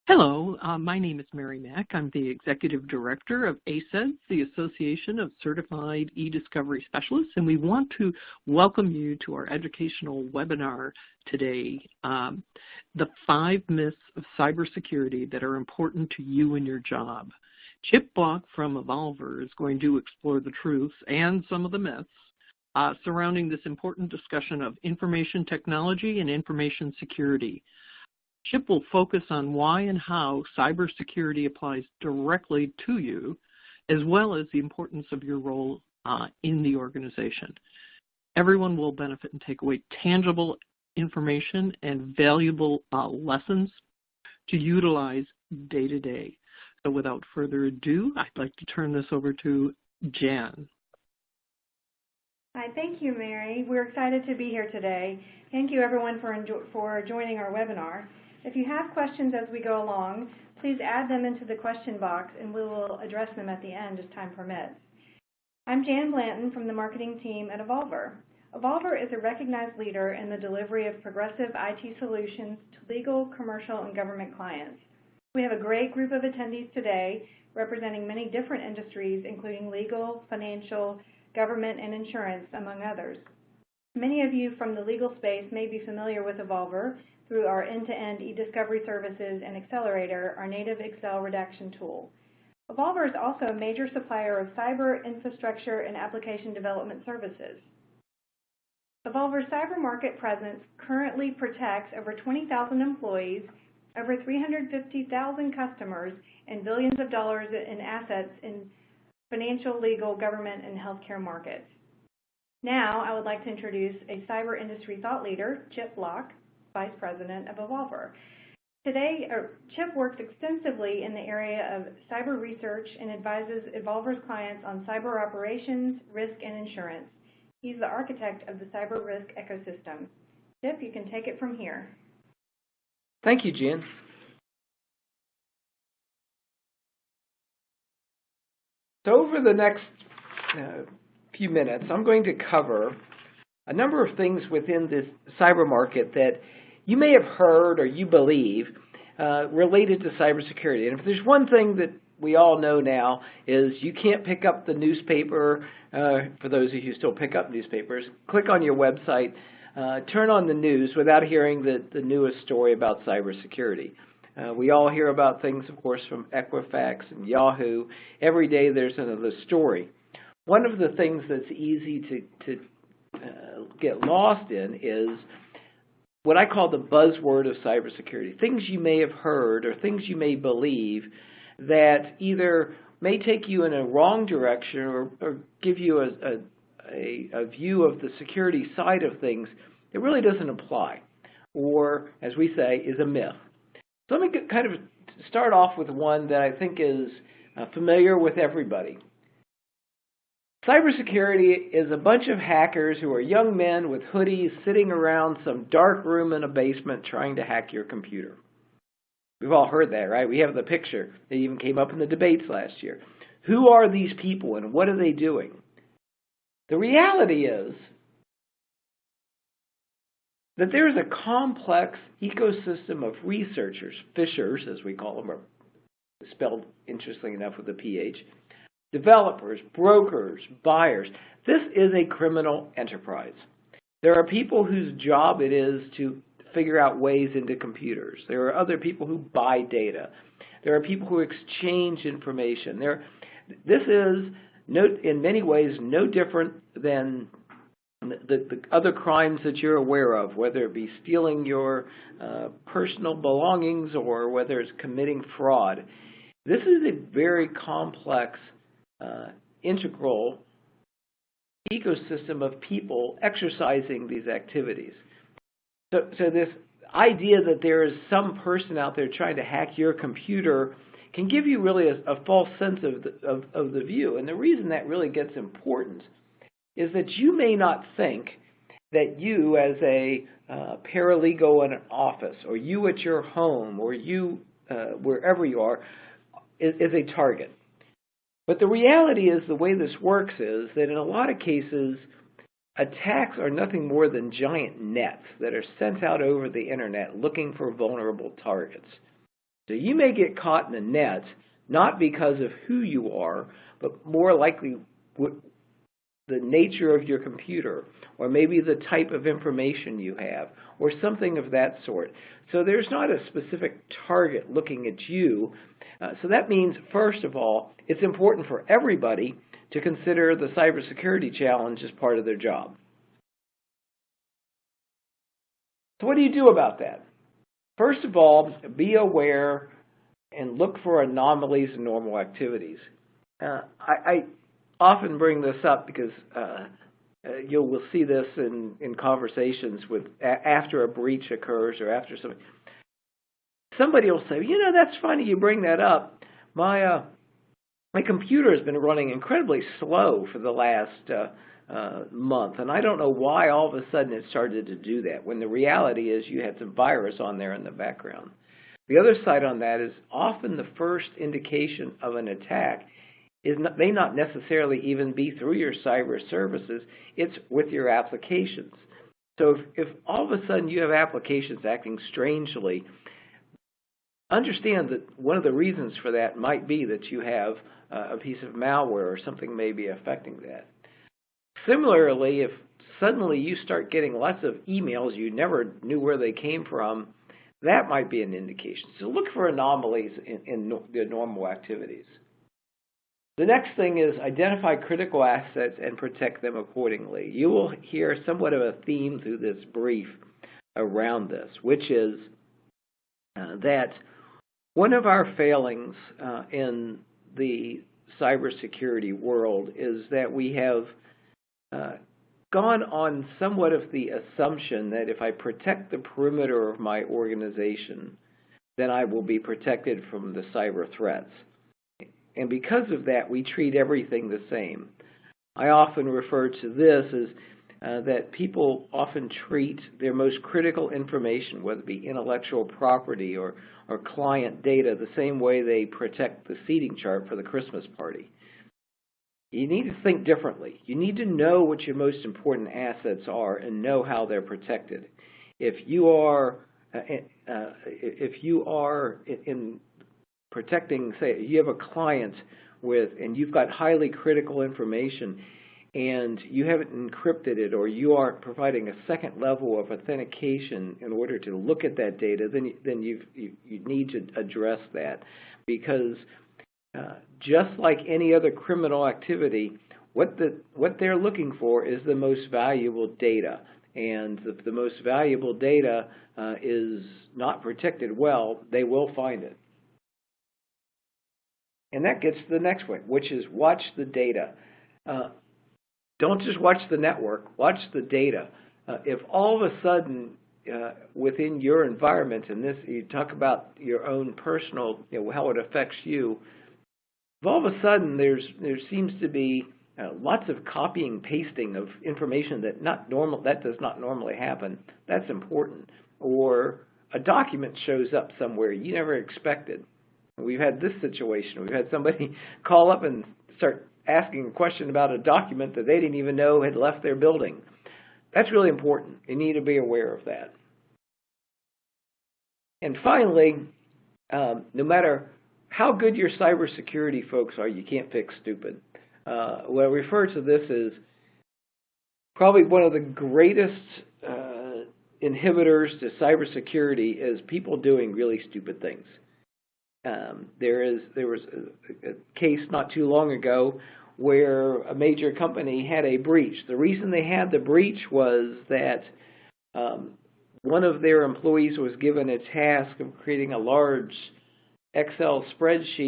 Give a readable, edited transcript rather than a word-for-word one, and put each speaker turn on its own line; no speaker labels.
Hello, my name is Mary Mack. I'm the Executive Director of ACEDS, the Association of Certified E-Discovery Specialists, and we want to welcome you to our educational webinar today, the 5 myths of cybersecurity that are important to you and your job. Chip Block from Evolver is going to explore the truths and some of the myths surrounding this important discussion of information technology and information security. Chip will focus on why and how cybersecurity applies directly to you, as well as the importance of your role in the organization. Everyone will benefit and take away tangible information and valuable lessons to utilize day to day. So without further ado, I'd like to turn this over to Jan.
Hi, thank you, Mary. We're excited to be here today. Thank you, everyone, for joining our webinar. If you have questions as we go along, please add them into the question box and we will address them at the end as time permits. I'm Jan Blanton from the marketing team at Evolver. Evolver is a recognized leader in the delivery of progressive IT solutions to legal, commercial, and government clients. We have a great group of attendees today representing many different industries, including legal, financial, government, and insurance, among others. Many of you from the legal space may be familiar with Evolver through our end-to-end e-discovery services and Accelerator, our native Excel redaction tool. Evolver is also a major supplier of cyber infrastructure and application development services. Evolver's cyber market presence currently protects over 20,000 employees, over 350,000 customers, and billions of dollars in assets in financial, legal, government, and healthcare markets. Now, I would like to introduce a cyber industry thought leader, Chip Block, Vice President of Evolver. Today, Chip works extensively in the area of cyber research and advises Evolver's clients on cyber operations, risk, and insurance. He's the architect of the cyber risk ecosystem. Chip, you can take it from here.
Thank you, Jan. So over the next few minutes, I'm going to cover a number of things within this cyber market that you may have heard or you believe related to cybersecurity. And if there's one thing that we all know now is you can't pick up the newspaper, for those of you who still pick up newspapers, click on your website, turn on the news without hearing the newest story about cybersecurity. We all hear about things, of course, from Equifax and Yahoo. Every day there's another story. One of the things that's easy to get lost in is what I call the buzzword of cybersecurity, things you may have heard or things you may believe that either may take you in a wrong direction or give you a view of the security side of things that really doesn't apply, or, as we say, is a myth. So let me kind of start off with one that I think is familiar with everybody. Cybersecurity is a bunch of hackers who are young men with hoodies sitting around some dark room in a basement trying to hack your computer. We've all heard that, right? We have the picture that even came up in the debates last year. Who are these people and what are they doing? The reality is that there is a complex ecosystem of researchers, fishers as we call them, or spelled interestingly enough with a PH, developers, brokers, buyers. This is a criminal enterprise. There are people whose job it is to figure out ways into computers. There are other people who buy data. There are people who exchange information. This is, in many ways, no different than the other crimes that you're aware of, whether it be stealing your personal belongings or whether it's committing fraud. This is a very complex integral ecosystem of people exercising these activities. So this idea that there is some person out there trying to hack your computer can give you really a false sense of the view. And the reason that really gets important is that you may not think that you as a paralegal in an office, or you at your home, or you wherever you are, is a target. But the reality is the way this works is that in a lot of cases, attacks are nothing more than giant nets that are sent out over the internet looking for vulnerable targets. So you may get caught in a net, not because of who you are, but more likely the nature of your computer, or maybe the type of information you have, or something of that sort. So there's not a specific target looking at you. So that means, first of all, it's important for everybody to consider the cybersecurity challenge as part of their job. So what do you do about that? First of all, be aware and look for anomalies in normal activities. I often bring this up because you will see this in conversations with after a breach occurs or after something. Somebody will say, you know, that's funny you bring that up. My computer has been running incredibly slow for the last month, and I don't know why all of a sudden it started to do that, when the reality is you had some virus on there in the background. The other side on that is often the first indication of an attack may not necessarily even be through your cyber services, it's with your applications. So if all of a sudden you have applications acting strangely, understand that one of the reasons for that might be that you have a piece of malware or something may be affecting that. Similarly, if suddenly you start getting lots of emails you never knew where they came from, that might be an indication. So look for anomalies in the normal activities. The next thing is identify critical assets and protect them accordingly. You will hear somewhat of a theme through this brief around this, which is that one of our failings in the cybersecurity world is that we have gone on somewhat of the assumption that if I protect the perimeter of my organization, then I will be protected from the cyber threats. And because of that, we treat everything the same. I often refer to this as that people often treat their most critical information, whether it be intellectual property or client data, the same way they protect the seating chart for the Christmas party. You need to think differently. You need to know what your most important assets are and know how they're protected. If you are in protecting, say, you have a client and you've got highly critical information and you haven't encrypted it, or you aren't providing a second level of authentication in order to look at that data, then you need to address that, because just like any other criminal activity, what they're looking for is the most valuable data, and if the most valuable data is not protected well, they will find it. And that gets to the next one, which is watch the data. Don't just watch the network, watch the data. If all of a sudden within your environment, and this, you talk about your own personal, how it affects you, if all of a sudden there seems to be lots of copying, pasting of information that does not normally happen, that's important. Or a document shows up somewhere you never expected. We've had this situation. We've had somebody call up and start asking a question about a document that they didn't even know had left their building. That's really important. You need to be aware of that. And finally, no matter how good your cybersecurity folks are, you can't fix stupid. What I refer to this as probably one of the greatest inhibitors to cybersecurity is people doing really stupid things. There was a case not too long ago where a major company had a breach. The reason they had the breach was that one of their employees was given a task of creating a large Excel spreadsheet